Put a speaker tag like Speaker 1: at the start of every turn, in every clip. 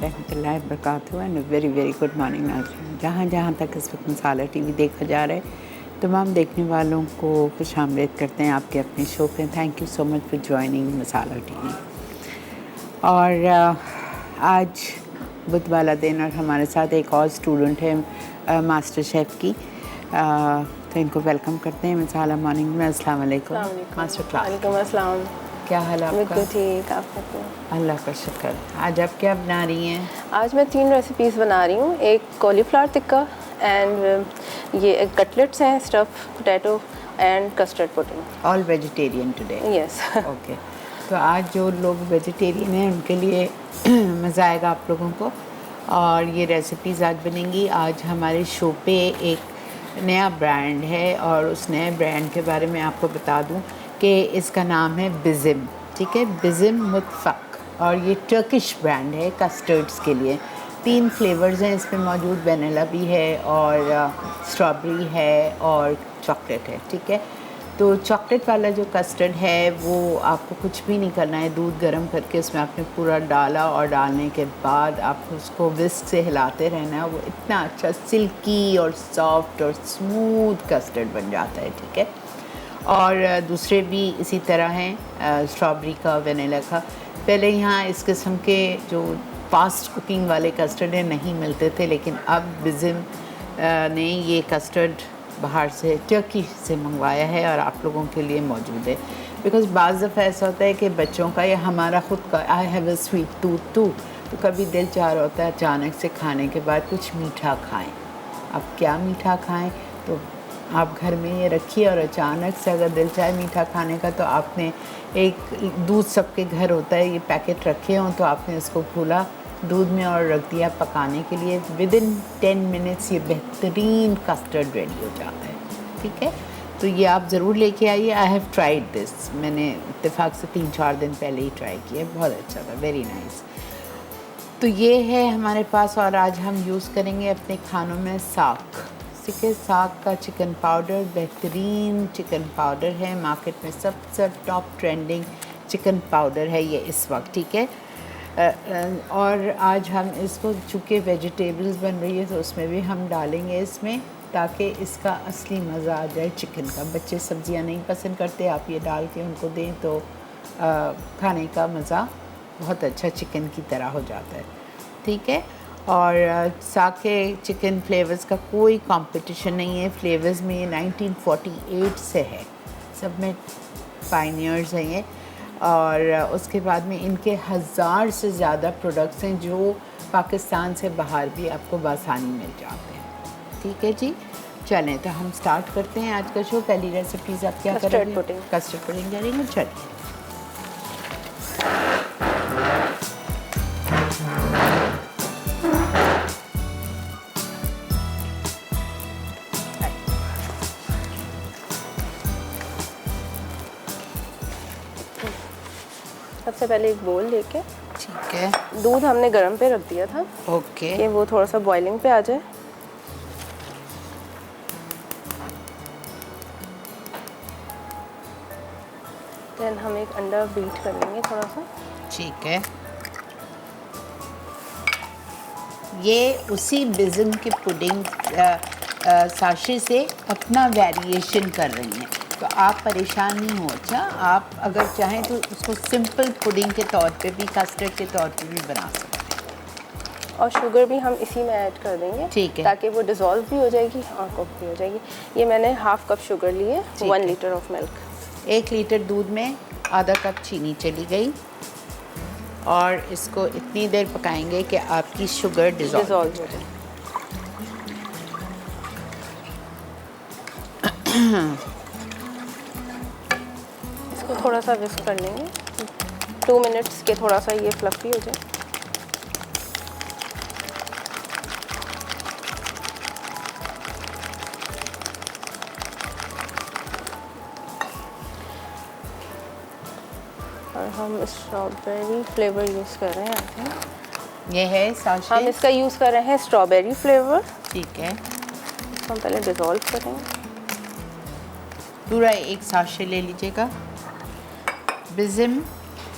Speaker 1: रहमतुल्लाहि व बरकातहू and very very good morning नाज़रीन। जहाँ जहाँ तक इस वक्त मसाला टीवी देखा जा रहा है तमाम देखने वालों को खुशामदीद करते हैं आपके अपने शो पे। Thank you so much for joining masala TV. और आज बुध वाला दिन और हमारे साथ एक और स्टूडेंट है मास्टर शेफ़ की, तो इनको वेलकम करते हैं मसाला मॉर्निंग में। अस्सलाम वालेकुम मास्टर क्लास।
Speaker 2: वालेकुम अस्सलाम।
Speaker 1: क्या हाल है आपका?
Speaker 2: बिल्कुल ठीक, आप बताओ।
Speaker 1: अल्लाह का शुक्र। आज आप क्या बना रही हैं?
Speaker 2: आज मैं 3 रेसिपीज़ बना रही हूँ। एक कॉलीफ्लावर टिक्का एंड ये कटलेट्स हैं, stuff potato and custard pudding.
Speaker 1: All vegetarian today?
Speaker 2: Yes.
Speaker 1: Okay, तो आज जो लोग वेजिटेरियन हैं उनके लिए मज़ा आएगा आप लोगों को। और ये रेसिपीज़ आज बनेंगी। आज हमारे शो पे एक नया ब्रांड है और उस नए ब्रांड के बारे में आपको बता दूं कि इसका नाम है बिज़िम। ठीक है, बिज़िम मुतफ़क़, और ये टर्किश ब्रांड है कस्टर्ड्स के लिए। 3 फ्लेवर्स हैं इसमें मौजूद, वनीला भी है और स्ट्रॉबेरी है और चॉकलेट है। ठीक है, तो चॉकलेट वाला जो कस्टर्ड है वो आपको कुछ भी नहीं करना है। दूध गर्म करके उसमें आपने पूरा डाला और डालने के बाद आपको उसको विस्क से हिलाते रहना है। वो इतना अच्छा सिल्की और सॉफ्ट और स्मूथ कस्टर्ड बन जाता है। ठीक है, और दूसरे भी इसी तरह हैं, स्ट्रॉबेरी का, वनीला का। पहले यहाँ इस किस्म के जो फास्ट कुकिंग वाले कस्टर्ड हैं नहीं मिलते थे, लेकिन अब बिज़िम ने ये कस्टर्ड बाहर से टर्की से मंगवाया है और आप लोगों के लिए मौजूद है। बिकॉज़ बाज़ दफ़ा ऐसा होता है कि बच्चों का या हमारा ख़ुद का, I have a sweet tooth too, तो कभी दिल चाह रहा होता है अचानक से खाने के बाद कुछ मीठा खाएं। अब क्या मीठा खाएं, तो आप घर में ये रखिए और अचानक से अगर दिल चाहे मीठा खाने का तो आपने एक दूध, सबके घर होता है, ये पैकेट रखे हों तो आपने इसको खोला दूध में और रख दिया पकाने के लिए। विदिन 10 मिनट्स ये बेहतरीन कस्टर्ड रेडी हो जाता है। ठीक है, तो ये आप ज़रूर लेके आइए। आई हैव ट्राइड दिस, मैंने इत्तेफाक से 3-4 दिन पहले ही ट्राई किया, बहुत अच्छा था, वेरी नाइस। तो ये है हमारे पास। और आज हम यूज़ करेंगे अपने खानों में साग। ठीक है, साग का चिकन पाउडर, बेहतरीन चिकन पाउडर है, मार्केट में सबसे टॉप ट्रेंडिंग चिकन पाउडर है ये इस वक्त। ठीक है, और आज हम इसको, चूँकि वेजिटेबल्स बन रही है तो उसमें भी हम डालेंगे इसमें, ताकि इसका असली मज़ा आ जाए चिकन का। बच्चे सब्जियां नहीं पसंद करते, आप ये डाल के उनको दें तो खाने का मज़ा बहुत अच्छा चिकन की तरह हो जाता है। ठीक है, और साग के चिकन फ्लेवर्स का कोई कंपटीशन नहीं है। फ्लेवर्स में ये 1948 से है, सब में पायनियर्स हैं ये। और उसके बाद में इनके 1000 से ज़्यादा प्रोडक्ट्स हैं जो पाकिस्तान से बाहर भी आपको बआसानी मिल जाते हैं। ठीक है जी, चलें तो हम स्टार्ट करते हैं आज का शो। पहली रेसिपीज़ आप क्या करेंगे? कस्टर्ड पुडिंग करेंगे। चलिए,
Speaker 2: सबसे पहले एक बोल लेके,
Speaker 1: ठीक है,
Speaker 2: दूध हमने गर्म पे रख दिया था।
Speaker 1: ओके,
Speaker 2: कि वो थोड़ा सा बॉइलिंग पे आ जाए। देन हम एक अंडा बीट कर लेंगे थोड़ा सा।
Speaker 1: ठीक है। ये उसी बिज़िम की पुडिंग साशे से अपना वेरिएशन कर रही हैं, तो आप परेशान नहीं हो। अच्छा, आप अगर चाहें तो उसको सिंपल पुडिंग के तौर पे भी, कस्टर्ड के तौर पे भी बना सकते हैं।
Speaker 2: और शुगर भी हम इसी में ऐड कर देंगे,
Speaker 1: ठीक है,
Speaker 2: ताकि वो डिज़ोल्व भी हो जाएगी और कुक भी हो जाएगी। ये मैंने हाफ कप शुगर ली है, 1 लीटर ऑफ मिल्क।
Speaker 1: 1 लीटर दूध में आधा कप चीनी चली गई और इसको इतनी देर पकाएंगे कि आपकी शुगर डिज़ोल्व हो जाए।
Speaker 2: इसको थोड़ा सा विस्क कर लेंगे 2 मिनट्स के, थोड़ा सा ये फ्लफी हो जाए। और हम स्ट्रॉबेरी फ्लेवर यूज़ कर रहे हैं।
Speaker 1: ये है साशे,
Speaker 2: हम इसका यूज़ कर रहे हैं स्ट्रॉबेरी फ्लेवर।
Speaker 1: ठीक है,
Speaker 2: इसको हम पहले डिज़ोल्व करेंगे।
Speaker 1: पूरा एक साशे ले लीजिएगा। बिज़िम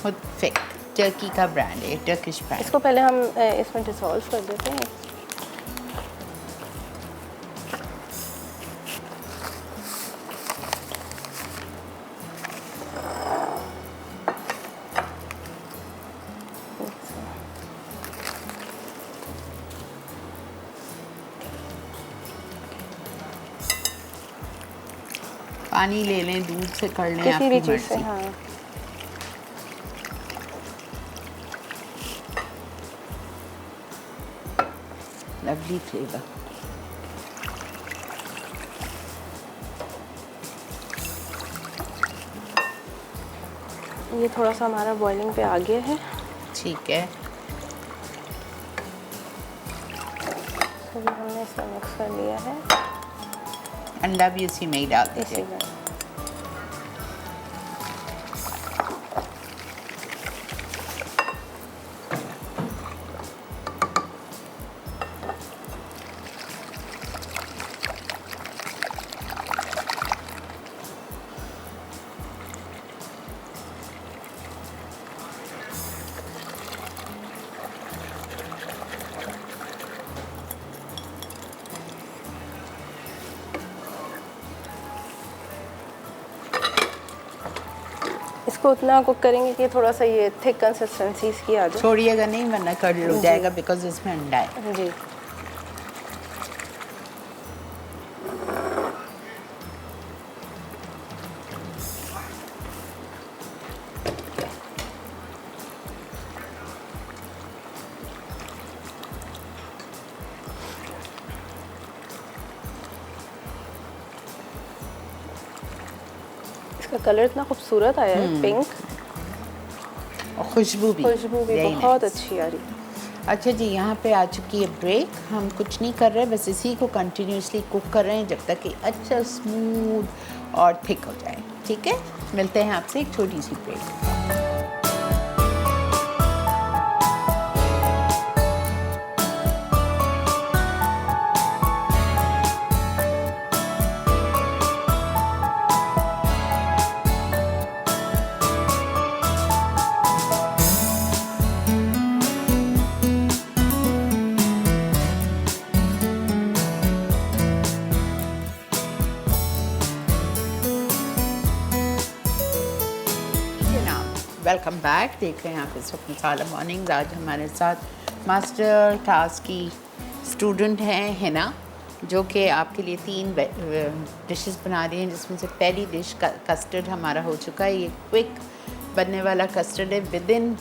Speaker 1: मुतफ़क़ टर्की का ब्रांड है, टर्किश ब्रांड।
Speaker 2: इसको पहले हम इसमें डिसॉल्व कर देते हैं।
Speaker 1: पानी ले लें, दूध से कर लें,
Speaker 2: किसी भी
Speaker 1: आपकी
Speaker 2: चीज़ से।
Speaker 1: मर्जी।
Speaker 2: हाँ,
Speaker 1: लवली फ्लेवर।
Speaker 2: ये थोड़ा सा हमारा बॉइलिंग पे आ गया है।
Speaker 1: ठीक है,
Speaker 2: तो भी हमने इसमें मिक्स कर लिया है।
Speaker 1: अंडा भी उसी में ही डाल
Speaker 2: इसी
Speaker 1: दीजिए।
Speaker 2: में इसको उतना कुक करेंगे कि थोड़ा सा ये थिक कंसिस्टेंसी इसकी आ जाए।
Speaker 1: छोड़िएगा नहीं वरना कड़क हो जाएगा, बिकॉज इसमें अंडा है।
Speaker 2: जी, इसका कलर इतना खूबसूरत आया है, पिंक,
Speaker 1: और खुशबू भी Very
Speaker 2: बहुत
Speaker 1: nice।
Speaker 2: अच्छी आ रही है।
Speaker 1: अच्छा जी, यहाँ पे आ चुकी है ब्रेक। हम कुछ नहीं कर रहे, बस इसी को कंटिन्यूसली कुक कर रहे हैं जब तक कि अच्छा स्मूथ और थिक हो जाए। ठीक है, मिलते हैं आपसे एक छोटी सी ब्रेक। Welcome back. देख रहे हैं आप इस वक्त मसाला मॉर्निंग्स। आज हमारे साथ मास्टर क्लास की स्टूडेंट हैं हिना, जो कि आपके लिए 3 डिशेस बना रही हैं, जिसमें से पहली डिश कस्टर्ड हमारा हो चुका है। ये क्विक बनने वाला कस्टर्ड है। विद इन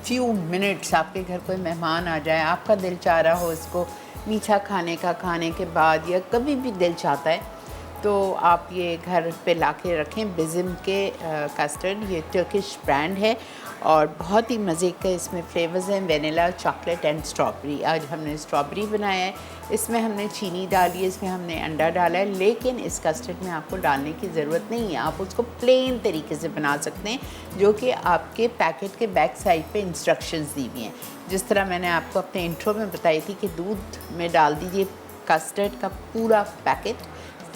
Speaker 1: फ्यू मिनट्स आपके घर कोई मेहमान आ जाए, आपका दिल चाह रहा हो इसको मीठा खाने का, खाने के बाद या कभी भी दिल चाहता है, तो आप ये घर पे लाके रखें। बिज़म के कस्टर्ड, ये टर्किश ब्रांड है और बहुत ही मज़े के इसमें फ्लेवर्स हैं, वेनिला, चॉकलेट एंड स्ट्रॉबेरी। आज हमने स्ट्रॉबेरी बनाया है, इसमें हमने चीनी डाली है, इसमें हमने अंडा डाला है, लेकिन इस कस्टर्ड में आपको डालने की ज़रूरत नहीं है। आप उसको प्लेन तरीके से बना सकते हैं, जो कि आपके पैकेट के बैक साइड पे इंस्ट्रक्शंस दी हुई हैं। जिस तरह मैंने आपको अपने इंट्रो में बताई थी कि दूध में डाल दीजिए कस्टर्ड का पूरा पैकेट,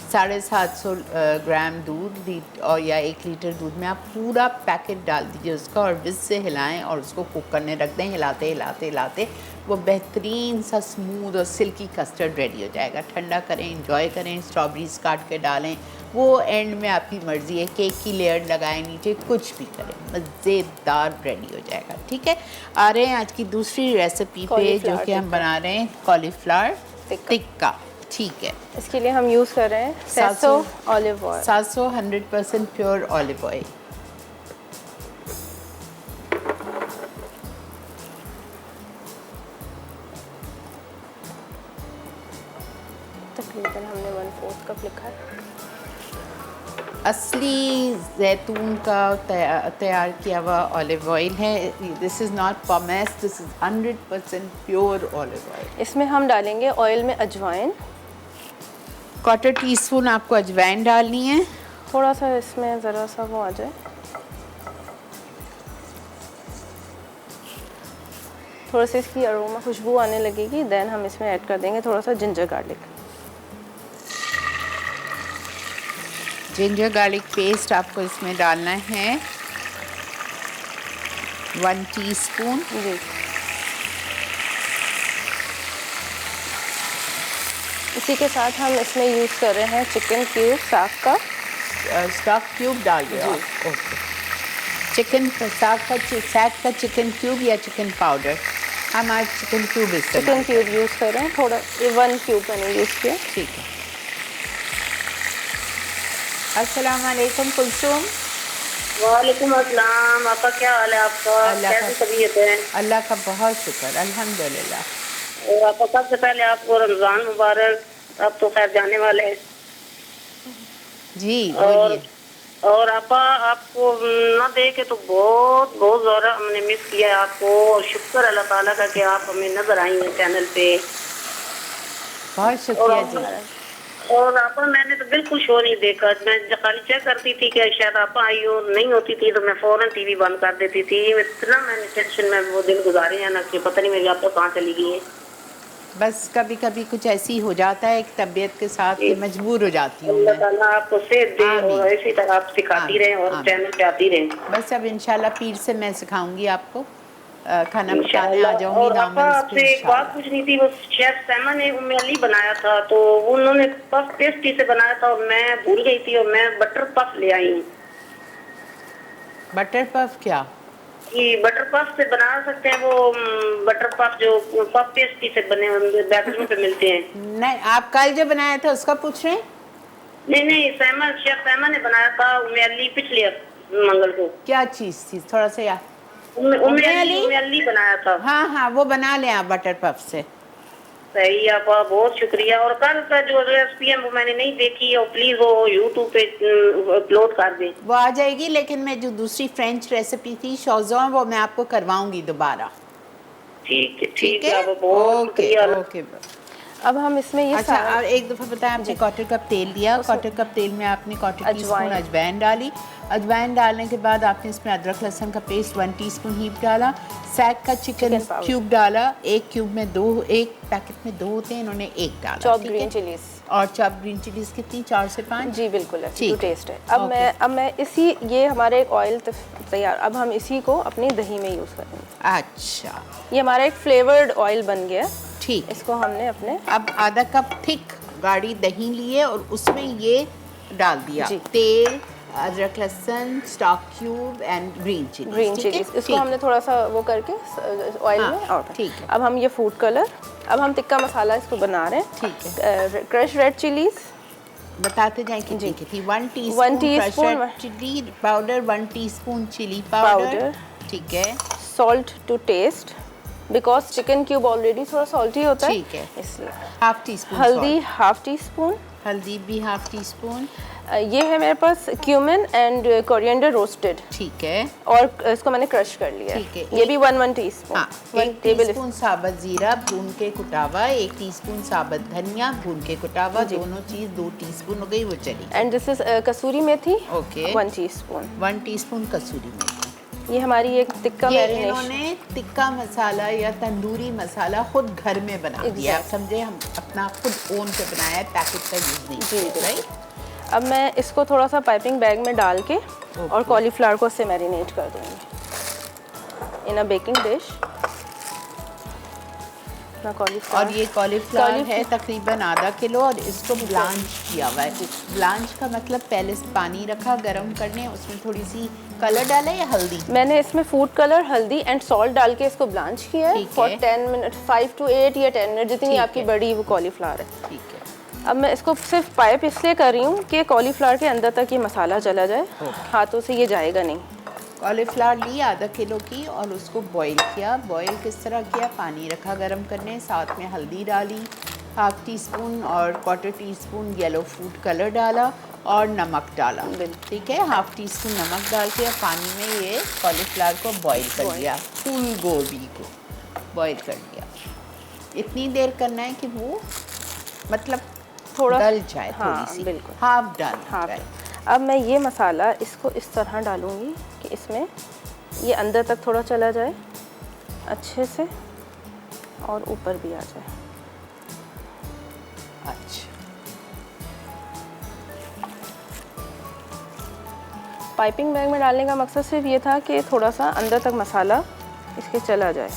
Speaker 1: 750 ग्राम दूध और या 1 लीटर दूध में आप पूरा पैकेट डाल दीजिए उसका, और विस्क से हिलाएं और उसको कुक करने रख दें। हिलाते हिलाते हिलाते वो बेहतरीन सा स्मूथ और सिल्की कस्टर्ड रेडी हो जाएगा। ठंडा करें, एंजॉय करें, स्ट्रॉबेरीज काट के डालें, वो एंड में आपकी मर्ज़ी है। केक की लेयर लगाएं नीचे, कुछ भी करें, मज़ेदार रेडी हो जाएगा। ठीक है, आ रहे हैं आज की दूसरी रेसिपी पे, जो कि हम बना रहे हैं कॉलीफ्लावर टिक्का। ठीक है,
Speaker 2: इसके लिए हम यूज़ कर रहे हैं 700 olive oil,
Speaker 1: 700 100% pure olive oil.
Speaker 2: तकरीबन हमने 1/4 कप लिखा है।
Speaker 1: असली जैतून का तैयार किया हुआ ऑलिव ऑयल है। This is not pomace, this is 100% pure olive oil.
Speaker 2: इसमें हम डालेंगे ऑयल में अजवाइन,
Speaker 1: 1/4 टीस्पून आपको अजवाइन डालनी है।
Speaker 2: थोड़ा सा इसमें ज़रा सा वो आ जाए, थोड़ा सा इसकी अरोमा खुशबू आने लगेगी, देन हम इसमें ऐड कर देंगे थोड़ा सा ginger garlic.
Speaker 1: Ginger garlic paste आपको इसमें डालना है। 1 टीस्पून।
Speaker 2: जी। इसी के साथ हम इसमें यूज़ कर रहे हैं चिकन क्यूब साग का।
Speaker 1: स्टॉक क्यूब डाल रहे हो आप? ओके। चिकन साग का चिकन क्यूब या चिकन पाउडर? हम आज chicken cube
Speaker 2: chicken cube use कर रहे हैं, थोड़ा 1 क्यूब मैंने यूज़ किया।
Speaker 1: ठीक है। अस्सलाम वालेकुम कुलसुम।
Speaker 3: वालेकुम अस्सलाम। आपका क्या हाल है? आपका कैसी तबीयत है?
Speaker 1: अल्लाह का बहुत शुक्र, अल्हम्दुलिल्लाह।
Speaker 3: और आपका सबसे पहले आपको रमज़ान मुबारक। आप तो खैर जाने वाले हैं
Speaker 1: जी,
Speaker 3: और
Speaker 1: बोलिए।
Speaker 3: और आपा आपको ना देखे तो बहुत बहुत ज़्यादा हमने मिस किया है आपको। और शुक्र अल्लाह ताला का कि आप हमें नजर आई हैं चैनल पे।
Speaker 1: बहुत शुक्रिया जी।
Speaker 3: और आपा मैंने तो बिल्कुल शो नहीं देखा। मैं खाली चेक करती थी कि शायद आपा आई हो, नहीं होती थी तो मैं फौरन टीवी बंद कर देती थी। इतना मैंने टेंशन में वो दिन गुजारे हैं ना कि पता नहीं मेरी आपा कहाँ चली गई है।
Speaker 1: बस कभी कभी कुछ ऐसी हो जाता है, एक तबीयत के साथ कि मजबूर हो जाती हूँ
Speaker 3: अल्लाह
Speaker 1: मैं।
Speaker 3: ताला आपको सेहत दे
Speaker 1: आमीन।
Speaker 3: और इसी तरह आप सिखाती रहें और
Speaker 1: आमीन।
Speaker 3: चैनल पे आती रहें
Speaker 1: बस अब इंशाल्लाह पीर से मैं सिखाऊंगी आपको, खाना पकाने आ
Speaker 3: इंशाल्लाह।
Speaker 1: जाऊंगी
Speaker 3: और आपा
Speaker 1: दामन पे
Speaker 3: आपसे एक बात
Speaker 1: इंशाल्लाह।
Speaker 3: पूछनी थी। वो शेफ सैमा ने उम्मे अली बनाया था तो उन्होंने पफ टेस्टी से बनाया था और मैं भूल गई थी और मैं बटर पफ ले आई हूँ।
Speaker 1: बटर पफ क्या?
Speaker 3: कि बटर पफ से बना सकते हैं वो बटर पफ जो पफ पेस्ट्री से बने बेकरियों पे मिलते हैं।
Speaker 1: नहीं, आप कल जो बनाया था उसका पूछ रहे हैं?
Speaker 3: नहीं नहीं, सैमा शेफ सैमा ने बनाया था उम्मे अली पिछले मंगल को।
Speaker 1: क्या चीज़ थी, थोड़ा सा याद।
Speaker 3: उम्मे अली बनाया था।
Speaker 1: हाँ हाँ, वो बना लें आप बटर पफ से।
Speaker 3: सही, आपका बहुत शुक्रिया। और कल का जो रेसिपी है वो मैंने नहीं देखी और प्लीज वो यूट्यूब पे अपलोड कर दें।
Speaker 1: वो आ जाएगी, लेकिन मैं जो दूसरी फ्रेंच रेसिपी थी शौज़ों, वो मैं आपको करवाऊंगी दोबारा।
Speaker 3: ठीक है, आपका बहुत शुक्रिया।
Speaker 1: ओके।
Speaker 2: अब हम इसमें ये
Speaker 1: अच्छा, और एक दफ़ा बताएं, आपने क्वार्टर कप तेल लिया, क्वार्टर कप तेल में आपने क्वार्टर टीस्पून अजवाइन डाली। अजवाइन डालने के बाद आपने इसमें अदरक लहसुन का पेस्ट 1 टीस्पून हीप डाला। सैग का चिकन क्यूब डाला, एक क्यूब में 2, एक पैकेट में 2 होते हैं, इन्होंने 1 डाला।
Speaker 2: चॉप ग्रीन चिलीज
Speaker 1: और चॉप ग्रीन चिलीज कितनी? 4 से 5?
Speaker 2: जी बिल्कुल,
Speaker 1: ठीक
Speaker 2: टू टेस्ट है। अब मैं इसी, ये हमारे एक ऑयल तैयार, अब हम इसी को अपनी दही में यूज़ करेंगे।
Speaker 1: अच्छा,
Speaker 2: ये हमारा एक फ्लेवर्ड ऑयल बन गया।
Speaker 1: ठीक।
Speaker 2: इसको हमने अपने
Speaker 1: अब आधा कप थिक गाढ़ी दही लिए और उसमें ये डाल दिया, तेल, अदरक लहसुन, stock cube and green chillies.
Speaker 2: इसको हमने थोड़ा सा वो करके ऑयल में आउट।
Speaker 1: ठीक है।
Speaker 2: अब हम ये फूड कलर, अब हम टिक्का मसाला इसको बना रहे हैं।
Speaker 1: ठीक है।
Speaker 2: क्रश रेड चिलीज
Speaker 1: बताते जाएं कितनी कितनी? 1 teaspoon chilli powder, 1 teaspoon chilli powder. ठीक है।
Speaker 2: Salt to taste, because chicken cube already थोड़ा सॉल्टी होता है।
Speaker 1: ठीक है,
Speaker 2: इसलिए
Speaker 1: हाफ टीस्पून
Speaker 2: हल्दी, हाफ टीस्पून
Speaker 1: हल्दी भी हाफ टीस्पून।
Speaker 2: ये है मेरे पास क्यूमिन एंड कोरिएंडर रोस्टेड।
Speaker 1: ठीक है।
Speaker 2: और इसको मैंने क्रश कर लिया।
Speaker 1: ठीक है।
Speaker 2: ये भी 1 टीस्पून।
Speaker 1: हाँ, 1 टीस्पून साबुत जीरा भून के कुटावा, 1 टीस्पून साबुत धनिया भून के कुटावा, दोनों चीज 2 टीस्पून हो गई, वो चली।
Speaker 2: And this is kasuri methi.
Speaker 1: Okay.
Speaker 2: 1 teaspoon.
Speaker 1: 1 teaspoon kasuri methi.
Speaker 2: ये हमारी एक टिक्का मैरिनेशन।
Speaker 1: इन्होंने टिक्का मसाला या तंदूरी मसाला खुद घर में बना दिया। आप समझे, हम अपना खुद ओन के बनाया है, पैकेट का यूज नहीं।
Speaker 2: जी राइट। अब मैं इसको थोड़ा सा पाइपिंग बैग में डाल के और कॉलीफ्लावर को इससे मैरिनेट कर दूँगी इन अ बेकिंग डिश।
Speaker 1: और ये कॉलीफ्लावर है तकरीबन आधा किलो और इसको ब्लांच किया हुआ है। ब्लांच का मतलब पहले से पानी रखा गरम करने, उसमें थोड़ी सी कलर डाला या हल्दी?
Speaker 2: मैंने इसमें फूड कलर, हल्दी एंड सॉल्ट डाल के इसको ब्लांच किया है फॉर 10 मिनट, 5 to 8 या 10 मिनट, जितनी आपकी बड़ी वो कॉलीफ्लावर है।
Speaker 1: ठीक है।
Speaker 2: अब मैं इसको सिर्फ पाइप इसलिए कर रही हूँ कि कॉलीफ्लावर के अंदर तक ये मसाला चला जाए, हाथों से ये जाएगा नहीं।
Speaker 1: कॉलीफ्लावर ली आधा किलो की और उसको बॉईल किया। बॉईल किस तरह किया? पानी रखा गरम करने, साथ में हल्दी डाली, हाफ टीस्पून और quarter teaspoon yellow food colour डाला और नमक डाला। ठीक है, हाफ टीस्पून नमक डाल के पानी में ये कॉलीफ्लावर को बॉईल कर लिया। फूल गोभी को बॉईल कर लिया। इतनी देर करना है कि वो मतलब थोड़ा गल जाए, थोड़ी सी,
Speaker 2: बिल्कुल
Speaker 1: हाफ डन जाए।
Speaker 2: अब मैं ये मसाला इसको इस तरह डालूंगी कि इसमें ये अंदर तक थोड़ा चला जाए अच्छे से और ऊपर भी आ जाए।
Speaker 1: अच्छा,
Speaker 2: पाइपिंग बैग में डालने का मकसद सिर्फ ये था कि थोड़ा सा अंदर तक मसाला इसके चला जाए।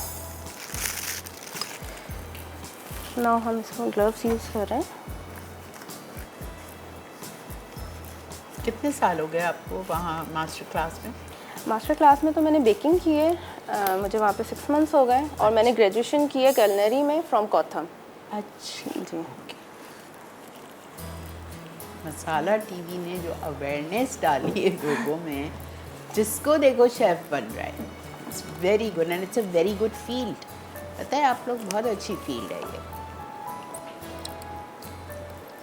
Speaker 2: नाउ हम इसमें ग्लव्स यूज़ कर रहे हैं।
Speaker 1: कितने साल हो गए आपको वहाँ मास्टर क्लास में?
Speaker 2: मास्टर क्लास में तो मैंने बेकिंग की है, मुझे वहाँ पे 6 मंथ्स हो गए और मैंने ग्रेजुएशन की है culinary में फ्रॉम कोथम।
Speaker 1: अच्छा
Speaker 2: जी।
Speaker 1: मसाला टीवी ने जो अवेयरनेस डाली है लोगों में, जिसको देखो शेफ बन रहा है, it's very good and it's a very good field. पता है आप लोग, बहुत अच्छी फील्ड है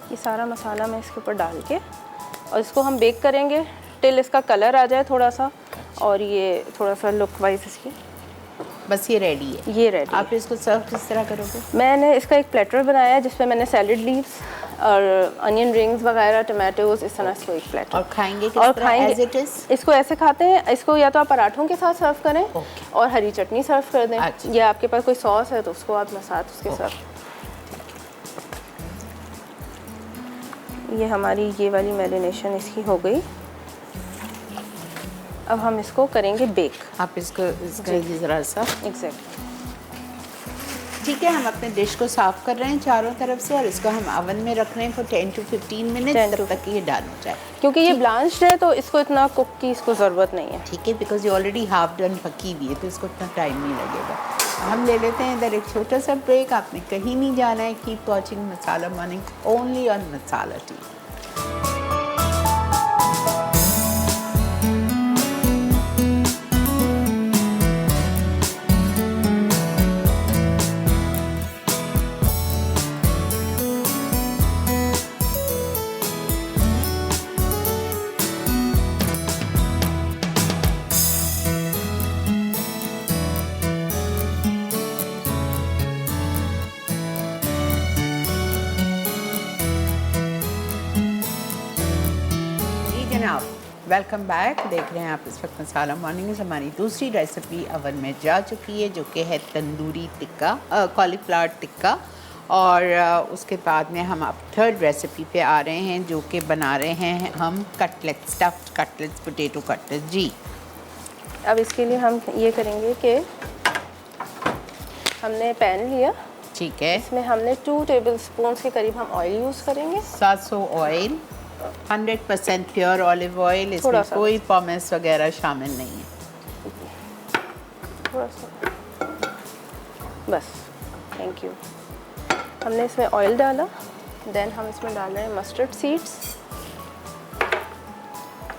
Speaker 2: ये सारा मसाला मैं इसके ऊपर डाल के और इसको हम बेक करेंगे टिल इसका कलर आ जाए थोड़ा सा और ये थोड़ा सा लुक वाइज इसकी।
Speaker 1: बस ये रेडी है?
Speaker 2: ये रेडी।
Speaker 1: आप इसको सर्व किस तरह करोगे?
Speaker 2: मैंने इसका एक प्लेटर बनाया है जिसपे मैंने सैलड लीव्स और अनियन रिंग्स वगैरह, टमाटोज, इस तरह इसको एक प्लेटर।
Speaker 1: और खाएंगे किस
Speaker 2: और
Speaker 1: तरह?
Speaker 2: खाएंगे
Speaker 1: as it is?
Speaker 2: इसको ऐसे खाते हैं, इसको या तो आप पराठों के साथ सर्व करें
Speaker 1: Okay.
Speaker 2: और हरी चटनी सर्व कर दें,
Speaker 1: अच्छा।
Speaker 2: या आपके पास कोई सॉस है तो उसको आप साथ उसके साथ। ये हमारी ये वाली मैरिनेशन इसकी हो गई। अब हम इसको करेंगे बेक।
Speaker 1: आप इसका ज़रा सा
Speaker 2: एग्जैक्ट।
Speaker 1: ठीक है, हम अपने डिश को साफ़ कर रहे हैं चारों तरफ से और इसको हम ओवन में रख रहे हैं फॉर 10 to 15 मिनट, तब तक ये डन हो जाए।
Speaker 2: क्योंकि ये ब्लांच्ड है तो इसको इतना कुक की इसको ज़रूरत नहीं है।
Speaker 1: ठीक है, बिकॉज ये ऑलरेडी हाफ डन पकी हुई है तो इसको इतना टाइम नहीं लगेगा। हम ले लेते हैं इधर एक छोटा सा ब्रेक। आपने कहीं नहीं जाना है। Keep watching masala morning only on masala TV. Welcome back. देख रहे हैं आप इस वक्त मसाला मॉर्निंग्स। हमारी दूसरी रेसिपी अवन में जा चुकी है जो कि है तंदूरी टिक्का, कॉलीफ्लावर टिक्का। और उसके बाद में हम अब थर्ड रेसिपी पे आ रहे हैं जो कि बना रहे हैं हम cutlet, stuffed cutlets, potato cutlet. जी,
Speaker 2: अब इसके लिए हम ये करेंगे कि हमने पैन लिया,
Speaker 1: ठीक है,
Speaker 2: इसमें हमने 2 टेबलस्पून के करीब हम ऑयल यूज़ करेंगे।
Speaker 1: 700 ऑयल, 100% प्योर ऑलिव ऑयल, इसमें कोई पॉमेस वगैरह शामिल नहीं है।
Speaker 2: थोड़ा सा बस, थैंक यू। हमने इसमें ऑयल डाला, देन हम इसमें डाल रहे हैं मस्टर्ड सीड्स,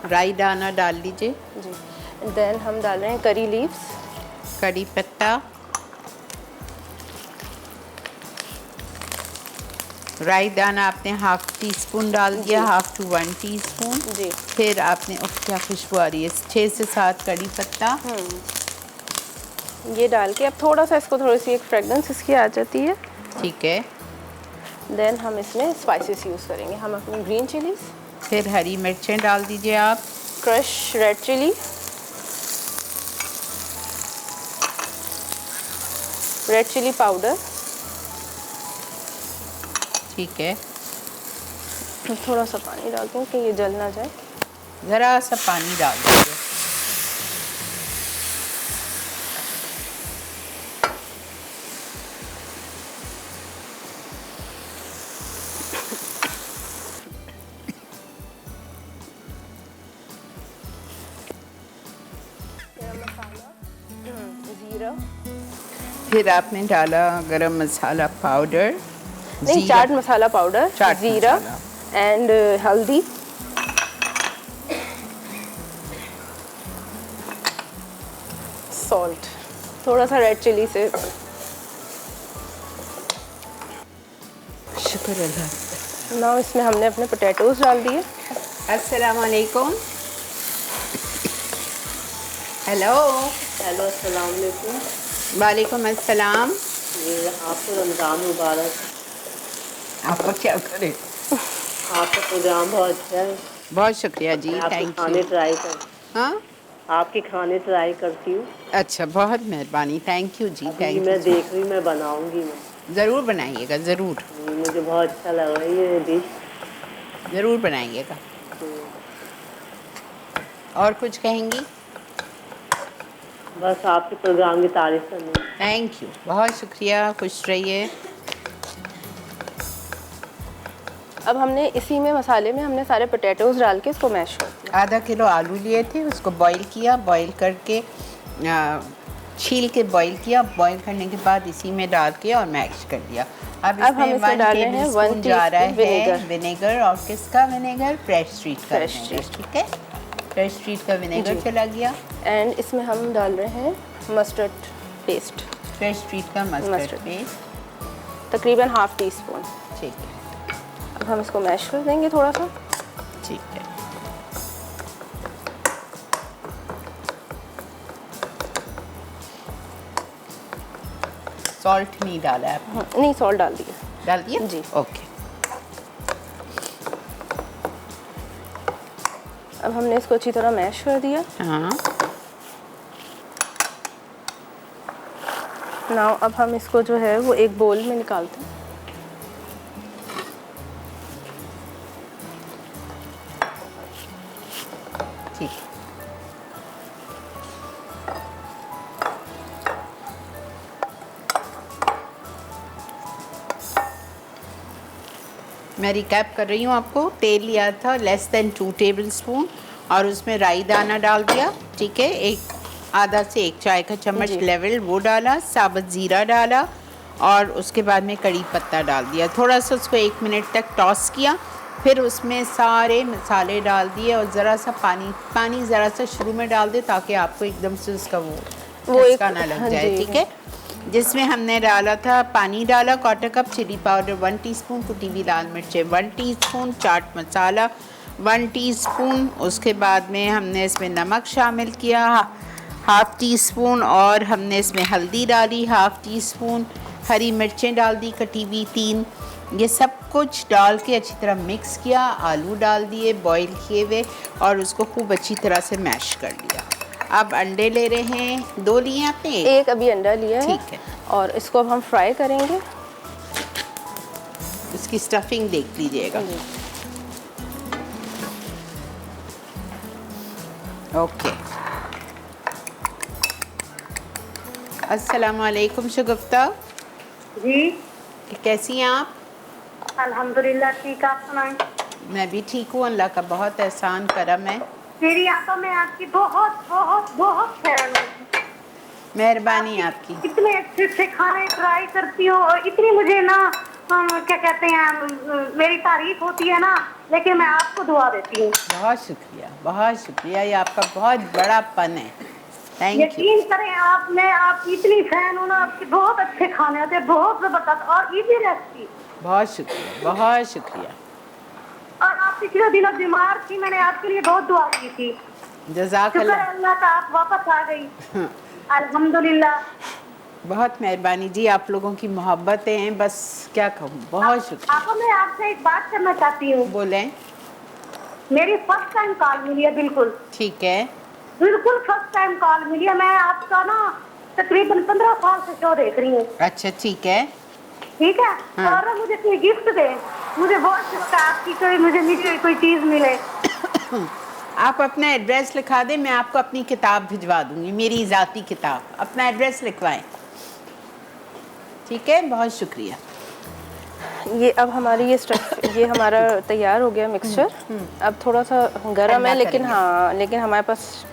Speaker 1: राई दाना डाल लीजिए
Speaker 2: जी। देन हम डाल रहे हैं करी लीव्स,
Speaker 1: कड़ी पत्ता, राई दाना आपने ½ टीस्पून डाल दिया, ½ to 1 टीस्पून
Speaker 2: जी।
Speaker 1: फिर आपने क्या खुशबू आ रही है, 6 से 7 कड़ी पत्ता
Speaker 2: ये डाल के अब थोड़ा सा इसको थोड़ी सी एक फ्रेगनेंस इसकी आ जाती है,
Speaker 1: ठीक है।
Speaker 2: देन हम इसमें स्पाइसेस यूज़ करेंगे। हम अपनी ग्रीन चिलीज,
Speaker 1: फिर हरी मिर्चें डाल दीजिए आप,
Speaker 2: crush red chilli, red chilli powder,
Speaker 1: ठीक है।
Speaker 2: थोड़ा सा पानी डालते हैं कि ये जल ना जाए।
Speaker 1: ज़रा सा पानी डाल दीजिए।
Speaker 2: जीरा,
Speaker 1: फिर आपने डाला गरम मसाला पाउडर,
Speaker 2: नहीं चाट मसाला पाउडर, जीरा एंड हल्दी, सॉल्ट, थोड़ा सा रेड चिली से।
Speaker 1: शुक्र अल्लाह।
Speaker 2: नाउ इसमें हमने अपने पोटैटोज डाल दिए।
Speaker 1: अस्सलाम वालेकुम। हेलो।
Speaker 3: हेलो, अस्सलाम वालेकुम।
Speaker 1: वालेकुम अस्सलाम।
Speaker 3: ये आपको रमज़ान मुबारक।
Speaker 1: आपको क्या करे,
Speaker 3: आपका प्रोग्राम बहुत अच्छा है।
Speaker 1: बहुत शुक्रिया जी,
Speaker 3: आपके
Speaker 1: थैंक
Speaker 3: खाने
Speaker 1: यू।
Speaker 3: ट्राई कर
Speaker 1: हाँ,
Speaker 3: आपके खाने ट्राई करती हूँ।
Speaker 1: अच्छा, बहुत मेहरबानी, थैंक यू जी,
Speaker 3: अभी
Speaker 1: थैंक
Speaker 3: मैं
Speaker 1: यू।
Speaker 3: देख रही, मैं बनाऊंगी। मैं
Speaker 1: ज़रूर बनाइएगा, ज़रूर
Speaker 3: मुझे बहुत अच्छा लग रहा है ये डिश।
Speaker 1: ज़रूर बनाइएगा। और कुछ कहेंगी?
Speaker 3: बस आपके प्रोग्राम की तारीफ करनी।
Speaker 1: थैंक यू, बहुत शुक्रिया, खुश रहिए।
Speaker 2: अब हमने इसी में मसाले में हमने सारे पोटैटोज़ डाल के इसको मैश कर दिया।
Speaker 1: आधा किलो आलू लिए थे, उसको बॉईल किया, बॉईल करके छील के बॉईल किया, बॉईल करने के बाद इसी में डाल के और मैश कर दिया। अब
Speaker 2: हम
Speaker 1: इसमें
Speaker 2: इसमें
Speaker 1: 1
Speaker 2: डाल रहे हैं 1
Speaker 1: टेबलस्पून जा रहा
Speaker 2: टीस्पून
Speaker 1: है विनेगर। और किसका विनेगर? फ्रेश स्ट्रीट का
Speaker 2: फ्रेश
Speaker 1: विनेगर,
Speaker 2: स्ट्रीट।
Speaker 1: ठीक है। फ्रेश स्ट्रीट का विनेगर
Speaker 2: जी।
Speaker 1: चला गया।
Speaker 2: एंड इसमें हम डाल रहे हैं मस्टर्ड पेस्ट,
Speaker 1: फ्रेश स्ट्रीट का मस्टर्ड
Speaker 2: मस्टर्ड।
Speaker 1: पेस्ट,
Speaker 2: तकरीबन ½ टीस्पून।
Speaker 1: ठीक है,
Speaker 2: अब हम इसको मैश कर देंगे थोड़ा सा।
Speaker 1: ठीक है। सॉल्ट नहीं डाला है आपने?
Speaker 2: नहीं, सॉल्ट डाल दिया।
Speaker 1: डाल दिया
Speaker 2: जी।
Speaker 1: ओके।
Speaker 2: अब हमने इसको अच्छी तरह मैश कर दिया।
Speaker 1: हाँ,
Speaker 2: नाउ अब हम इसको जो है वो एक बोल में निकालते हैं।
Speaker 1: ठीक। मैं रिकैप कर रही हूँ आपको। तेल लिया था लेस देन 2 टेबलस्पून और उसमें राई दाना डाल दिया, ठीक है। एक आधा से 1 चाय का चम्मच
Speaker 2: जी।
Speaker 1: लेवल वो डाला, साबुत ज़ीरा डाला और उसके बाद में कड़ी पत्ता डाल दिया। थोड़ा सा उसको 1 मिनट तक टॉस किया, फिर उसमें सारे मसाले डाल दिए और ज़रा सा पानी ज़रा सा शुरू में डाल दे ताकि आपको एकदम से उसका वो
Speaker 2: एक
Speaker 1: ना लग
Speaker 2: हाँ
Speaker 1: जाए,
Speaker 2: जी।
Speaker 1: ठीक है। जिसमें हमने डाला था, पानी डाला 1/4 कप, चिली पाउडर 1 टीस्पून, कुटी हुई लाल मिर्चें 1 टीस्पून, चाट मसाला 1 टीस्पून। उसके बाद में हमने इसमें नमक शामिल किया ½ टीस्पून और हमने इसमें हल्दी डाली ½ टीस्पून, हरी मिर्चें डाल दी कटी हुई 3। ये सब कुछ डाल के अच्छी तरह मिक्स किया, आलू डाल दिए बॉईल किए हुए और उसको खूब अच्छी तरह से मैश कर लिया। अब अंडे ले रहे हैं, 2 लिए आपने?
Speaker 2: एक अभी अंडा लिया है।
Speaker 1: ठीक है।
Speaker 2: और इसको अब हम फ्राई करेंगे।
Speaker 1: इसकी स्टफिंग देख लीजिएगा। ओके। अस्सलाम वालेकुम शगुफ्ता
Speaker 3: जी,
Speaker 1: कैसी हैं आप?
Speaker 3: अल्हम्दुलिल्लाह ठीक। आप सुनाएं?
Speaker 1: मैं भी ठीक हूँ, अल्लाह का बहुत एहसान करम है।
Speaker 3: मेरी आपा, मैं आपकी बहुत बहुत बहुत फैन हूँ।
Speaker 1: मेहरबानी आपकी।
Speaker 3: इतने अच्छे अच्छे खाने ट्राई करती हो और इतनी मुझे ना क्या कहते हैं, मेरी तारीफ होती है ना, लेकिन मैं आपको दुआ देती हूँ।
Speaker 1: बहुत शुक्रिया, बहुत शुक्रिया, ये आपका बहुत बड़ा पन है। Thank you.
Speaker 3: यकीन करें आप, मैं आपकी इतनी फैन हूँ ना, आपके बहुत अच्छे खाने होते हैं, बहुत जबरदस्त और इजी रेसिपी।
Speaker 1: बहुत शुक्रिया, बहुत शुक्रिया।
Speaker 3: और आप पिछले दिनों बीमार थी, मैंने आपके लिए बहुत दुआ की थी। शुक्र
Speaker 1: जज़ाकल्लाह।
Speaker 3: है अल्लाह का, आप वापस आ गई। अल्हम्दुलिल्लाह।
Speaker 1: बहुत मेहरबानी जी, आप लोगों की मोहब्बतें हैं, बस क्या कहूँ, बहुत शुक्रिया।
Speaker 3: आपको मैं आपसे एक बात करना चाहती हूँ।
Speaker 1: बोलें।
Speaker 3: मेरी फर्स्ट टाइम कॉल मिली है, बिल्कुल
Speaker 1: ठीक है।
Speaker 3: बिल्कुल फर्स्ट टाइम कॉल मिली है। मैं आपका ना तकरीबन 15 साल से शो देख रही हूँ।
Speaker 1: अच्छा, ठीक है।
Speaker 3: ठीक है।
Speaker 1: हाँ।
Speaker 3: और मुझे कोई गिफ्ट दे, मुझे बहुत शौक है आपकी, मुझे कोई चीज मिले।
Speaker 1: आप अपना एड्रेस लिखा दें, मैं आपको अपनी किताब भिजवा दूंगी, मेरी ज़ाती किताब। अपना एड्रेस लिखवाएं, ठीक है। बहुत शुक्रिया।
Speaker 2: ये अब हमारी ये हमारा तैयार हो गया मिक्सचर। अब थोड़ा सा गर्म है,
Speaker 1: ठंडा
Speaker 2: लेकिन
Speaker 1: करेंगे।
Speaker 2: हाँ, लेकिन हमारे पास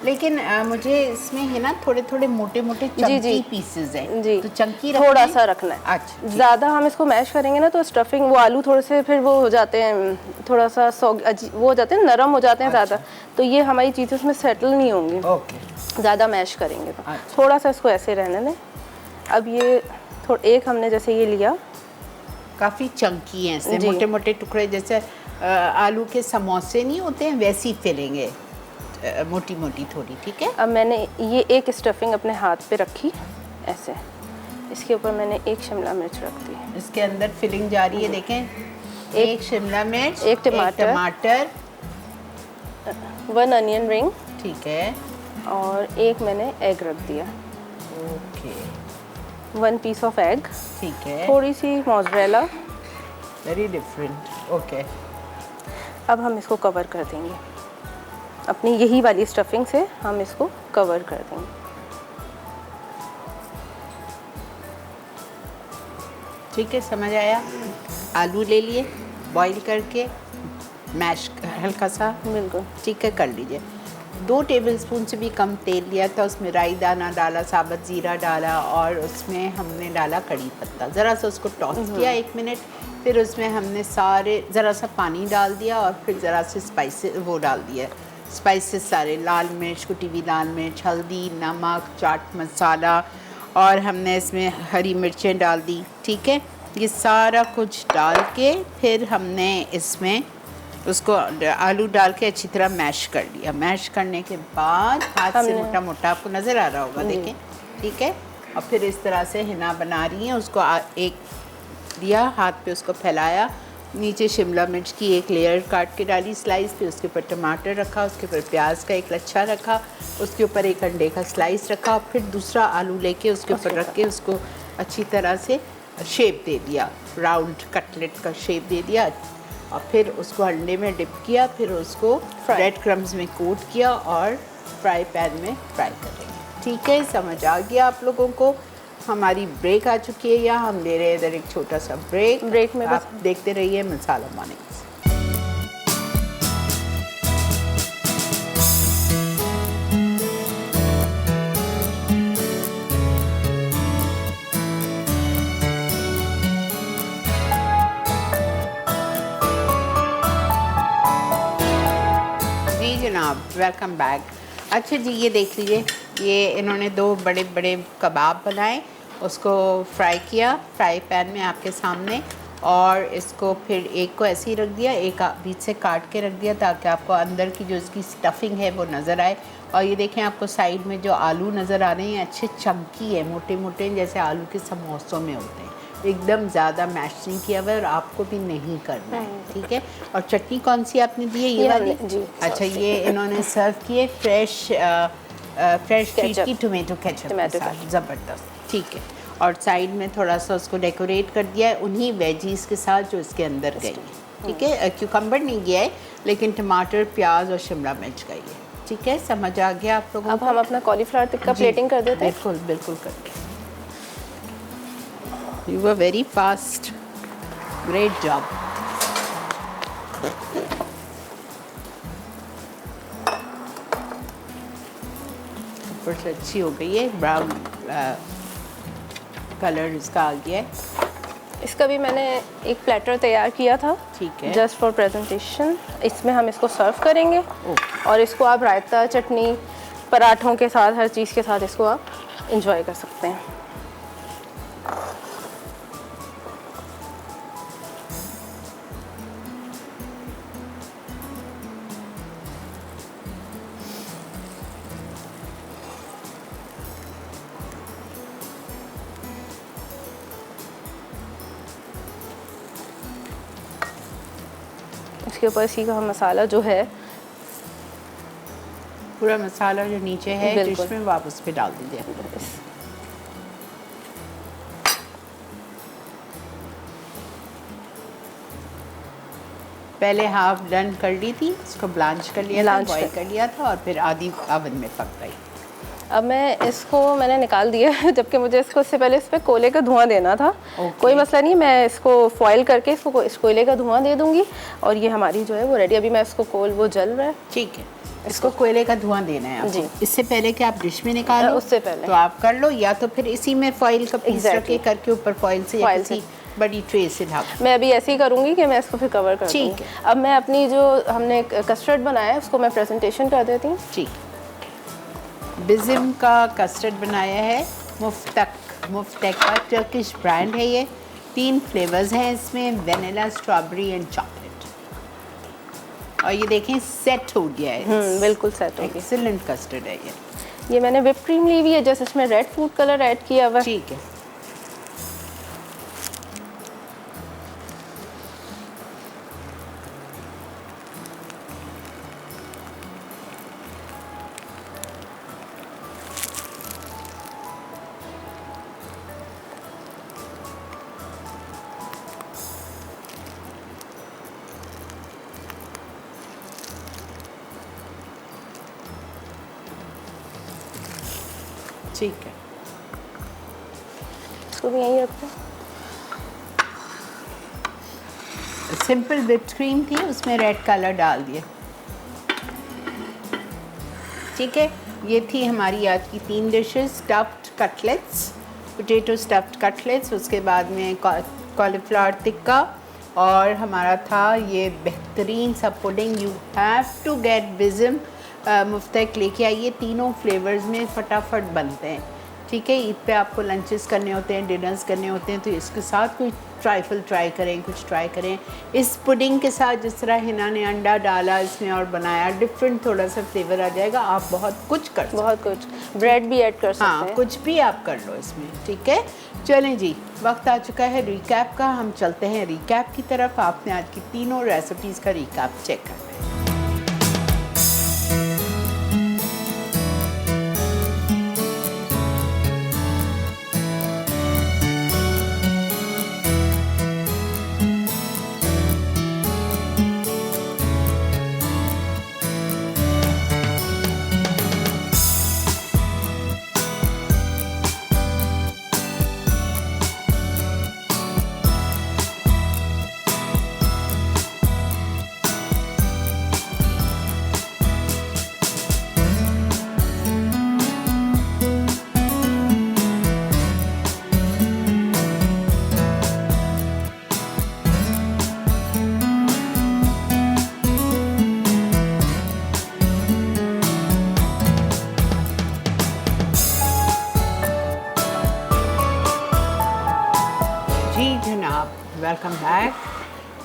Speaker 1: लेकिन मुझे इसमें है ना थोड़े थोड़े मोटे मोटे
Speaker 2: जी
Speaker 1: चंकी पीसेस हैं,
Speaker 2: जी,
Speaker 1: तो चंकी
Speaker 2: थोड़ा सा रखना है।
Speaker 1: अच्छा, ठीक।
Speaker 2: ज़्यादा हम इसको मैश करेंगे ना तो स्टफिंग, वो आलू थोड़े से फिर वो हो जाते हैं, थोड़ा सा वो हो जाते हैं, नरम हो जाते हैं ज़्यादा, तो ये हमारी चीज़ें उसमें सेटल नहीं होंगी
Speaker 1: ओके।
Speaker 2: ज़्यादा मैश करेंगे तो।
Speaker 1: अच्छा।
Speaker 2: थोड़ा सा इसको ऐसे रहने दें। अब ये एक हमने जैसे ये लिया,
Speaker 1: काफ़ी चंकी हैं, ऐसे
Speaker 2: जी।
Speaker 1: मोटे मोटे टुकड़े, जैसे आलू के समोसे नहीं होते हैं वैसी फिलेंगे, मोटी मोटी थोड़ी, ठीक है।
Speaker 2: अब मैंने ये एक स्टफिंग अपने हाथ पे रखी ऐसे, इसके ऊपर मैंने एक शिमला मिर्च रख दी।
Speaker 1: इसके अंदर फिलिंग जा रही है, देखें। एक शिमला मिर्च,
Speaker 2: एक टमाटर, 1 अनियन रिंग,
Speaker 1: ठीक है।
Speaker 2: और एक मैंने एग रख दिया,
Speaker 1: ओके,
Speaker 2: 1 पीस ऑफ एग,
Speaker 1: ठीक है।
Speaker 2: थोड़ी सी मोज़रेला।
Speaker 1: Very different. ओके।
Speaker 2: अब हम इसको कवर कर देंगे। अपनी यही वाली स्टफिंग से हम इसको कवर कर देंगे।
Speaker 1: ठीक है, समझ आया। आलू ले लिए, बॉईल करके मैश हल्का सा,
Speaker 2: बिल्कुल
Speaker 1: ठीक है, कर लीजिए। 2 टेबलस्पून से भी कम तेल लिया था, उसमें राई दाना डाला, साबुत ज़ीरा डाला और उसमें हमने डाला कड़ी पत्ता। ज़रा सा उसको टॉस किया 1 मिनट, फिर उसमें हमने ज़रा सा पानी डाल दिया और फिर ज़रा से स्पाइसेस वो डाल दिया, स्पाइसेस सारे, लाल मिर्च, कुटी हुई लाल मिर्च, हल्दी, नमक, चाट मसाला और हमने इसमें हरी मिर्चें डाल दी। ठीक है, ये सारा कुछ डाल के फिर हमने इसमें उसको आलू डाल के अच्छी तरह मैश कर लिया। मैश करने के बाद हाथ से मोटा मोटा, आपको नज़र आ रहा होगा, देखें, ठीक है। और फिर इस तरह से हिना बना रही हैं, उसको एक दिया हाथ पे, उसको फैलाया, नीचे शिमला मिर्च की एक लेयर काट के डाली स्लाइस, फिर उसके ऊपर टमाटर रखा, उसके ऊपर प्याज का एक लच्छा रखा, उसके ऊपर एक अंडे का स्लाइस रखा, फिर दूसरा आलू लेके उसके ऊपर रख के उसको अच्छी तरह से शेप दे दिया, राउंड कटलेट का शेप दे दिया। और फिर उसको अंडे में डिप किया, फिर उसको ब्रेड क्रम्स में कोट किया और फ्राई पैन में फ्राई करेंगे। ठीक है, समझ आ गया आप लोगों को। हमारी ब्रेक आ चुकी है, यहाँ हम ले रहे हैं इधर एक छोटा सा ब्रेक में आप देखते रहिए मसाला मॉर्निंग्स। जी जनाब, वेलकम बैक। अच्छा जी, ये देख लीजिए, ये इन्होंने 2 बड़े बड़े कबाब बनाए, उसको फ्राई किया फ्राई पैन में आपके सामने, और इसको फिर एक को ऐसे ही रख दिया, एक बीच से काट के रख दिया ताकि आपको अंदर की जो इसकी स्टफिंग है वो नज़र आए। और ये देखें, आपको साइड में जो आलू नज़र आ रहे हैं अच्छे चंकी है, मोटे मोटे, जैसे आलू के समोसों में होते हैं, एकदम ज़्यादा मैश नहीं किया हुआ है और आपको भी नहीं करना है। ठीक है, और चटनी कौन सी आपने दी है? ये वाली जी। अच्छा, ये इन्होंने सर्व किए फ्रेश फ्रीट की टोमेटो केचप के साथ, ज़बरदस्त। ठीक है, और साइड में थोड़ा सा उसको डेकोरेट कर दिया है उन्हीं वेजीज़ के साथ जो इसके अंदर गई है। ठीक है, क्यूकम्बर नहीं गया है, लेकिन टमाटर, प्याज और शिमला मिर्च गई है। ठीक है, समझ आ गया आप लोगों को।
Speaker 2: अब हम अपना कॉलीफ्लावर टिक्का प्लेटिंग कर देते हैं।
Speaker 1: बिल्कुल बिल्कुल करके। You were very fast. Great job. ऊपर से अच्छी हो गई है, ब्राउन कलर इसका आ गया है।
Speaker 2: इसका भी मैंने एक प्लेटर तैयार किया था,
Speaker 1: ठीक है,
Speaker 2: जस्ट फॉर प्रेजेंटेशन। इसमें हम इसको सर्व करेंगे और इसको आप रायता, चटनी, पराठों के साथ, हर चीज़ के साथ इसको आप इंजॉय कर सकते हैं। इसके ऊपर इसी का मसाला जो है,
Speaker 1: पूरा मसाला जो नीचे है डिश में, आप उस पर डाल दीजिए। पहले हाफ डन कर ली थी, इसको ब्लांच कर लिया था, बॉईल कर लिया था, और फिर आधी ओवन में पक गई।
Speaker 2: अब मैंने निकाल दिया है, जबकि मुझे इससे पहले इस पर कोयले का धुआं देना था। कोई मसला नहीं, मैं इसको फॉइल करके इसको इस कोयले का धुआं दे दूंगी और ये हमारी जो है वो रेडी। अभी मैं इसको वो जल रहा है।
Speaker 1: ठीक है, इसको कोयले का धुआं देना है
Speaker 2: जी।
Speaker 1: इससे पहले कि आप डिश में निकालो,
Speaker 2: उससे पहले
Speaker 1: तो आप कर लो, या तो फिर इसी में फॉइल का पीस रखे करके ऊपर फॉइल से या किसी बड़ी ट्रे से ढक।
Speaker 2: मैं अभी ऐसे ही करूँगी कि मैं इसको फिर कवर कर दूँगी। ठीक है, अब मैं अपनी जो हमने कस्टर्ड बनाया है उसको मैं प्रेजेंटेशन कर देती हूँ।
Speaker 1: ठीक, बिज़म का कस्टर्ड बनाया है, मुफ्तक का टर्किश ब्रांड है ये। 3 फ्लेवर्स हैं इसमें, वेनिला, स्ट्रॉबेरी एंड चॉकलेट। और ये देखें सेट हो गया है।
Speaker 2: बिल्कुल सेट हो गया,
Speaker 1: एक्सीलेंट कस्टर्ड है ये।
Speaker 2: मैंने whipped क्रीम ली हुई है, जैसे इसमें रेड फूड कलर ऐड किया हुआ है।
Speaker 1: ठीक है, ठीक है,
Speaker 2: इसको भी यहीं रखते हैं।
Speaker 1: सिंपल व्हिप्ड क्रीम थी, उसमें रेड कलर डाल दिया। ठीक है, ये थी हमारी आज की 3 dishes. Stuffed cutlets, potato stuffed cutlets, उसके बाद में कॉलीफ्लावर टिक्का, और हमारा था ये बेहतरीन सा pudding. You have to get बिज़म मुफ्तक लेके आइए, तीनों फ्लेवर्स में फटाफट बनते हैं। ठीक है, ईद पे आपको लंचेस करने होते हैं, डिनर्स करने होते हैं, तो इसके साथ कोई ट्राइफल ट्राई करें, कुछ ट्राई करें। इस पुडिंग के साथ जिस तरह हिना ने अंडा डाला इसमें और बनाया, डिफरेंट थोड़ा सा फ्लेवर आ जाएगा। आप बहुत कुछ कर सकते हैं,
Speaker 2: बहुत कुछ, ब्रेड भी ऐड कर सकते हैं।
Speaker 1: हाँ, कुछ भी आप कर लो इसमें। ठीक है, चलें जी, वक्त आ चुका है रिकैप का। हम चलते हैं रिकैप की तरफ। आपने आज की तीनों रेसिपीज़ का रिकैप चेक करना है। Welcome back.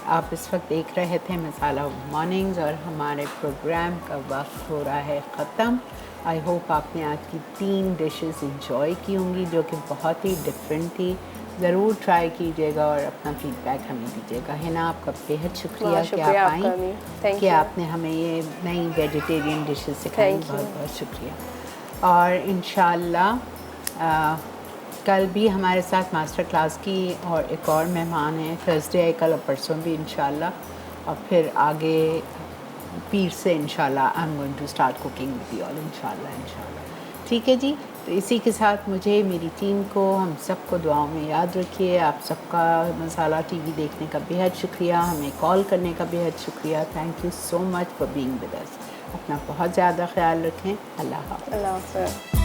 Speaker 1: आप इस वक्त देख रहे थे मसाला मॉर्निंग्स और हमारे प्रोग्राम का वक्त हो रहा है ख़त्म। आई होप आपने आज की 3 डिशेस इंजॉय की होंगी जो कि बहुत ही डिफरेंट थी। ज़रूर ट्राई कीजिएगा और अपना फीडबैक हमें दीजिएगा। है ना, आपका बेहद शुक्रिया कि आप आई, कि आपने हमें ये नई वेजिटेरियन डिशेस सिखाई। बहुत बहुत शुक्रिया। और इंशाल्लाह कल भी हमारे साथ मास्टर क्लास की और एक और मेहमान हैं। थर्सडे है कल और परसों भी इंशाल्लाह। और फिर आगे पीर से इंशाल्लाह I am going to start cooking with you all इंशाल्लाह। ठीक है जी, तो इसी के साथ मुझे, मेरी टीम को, हम सबको दुआओं में याद रखिए। आप सबका मसाला टीवी देखने का बेहद शुक्रिया, हमें कॉल करने का बेहद शुक्रिया। Thank you so much for being with us. अपना बहुत ज़्यादा ख्याल रखें। अल्लाह हाफ़िज़।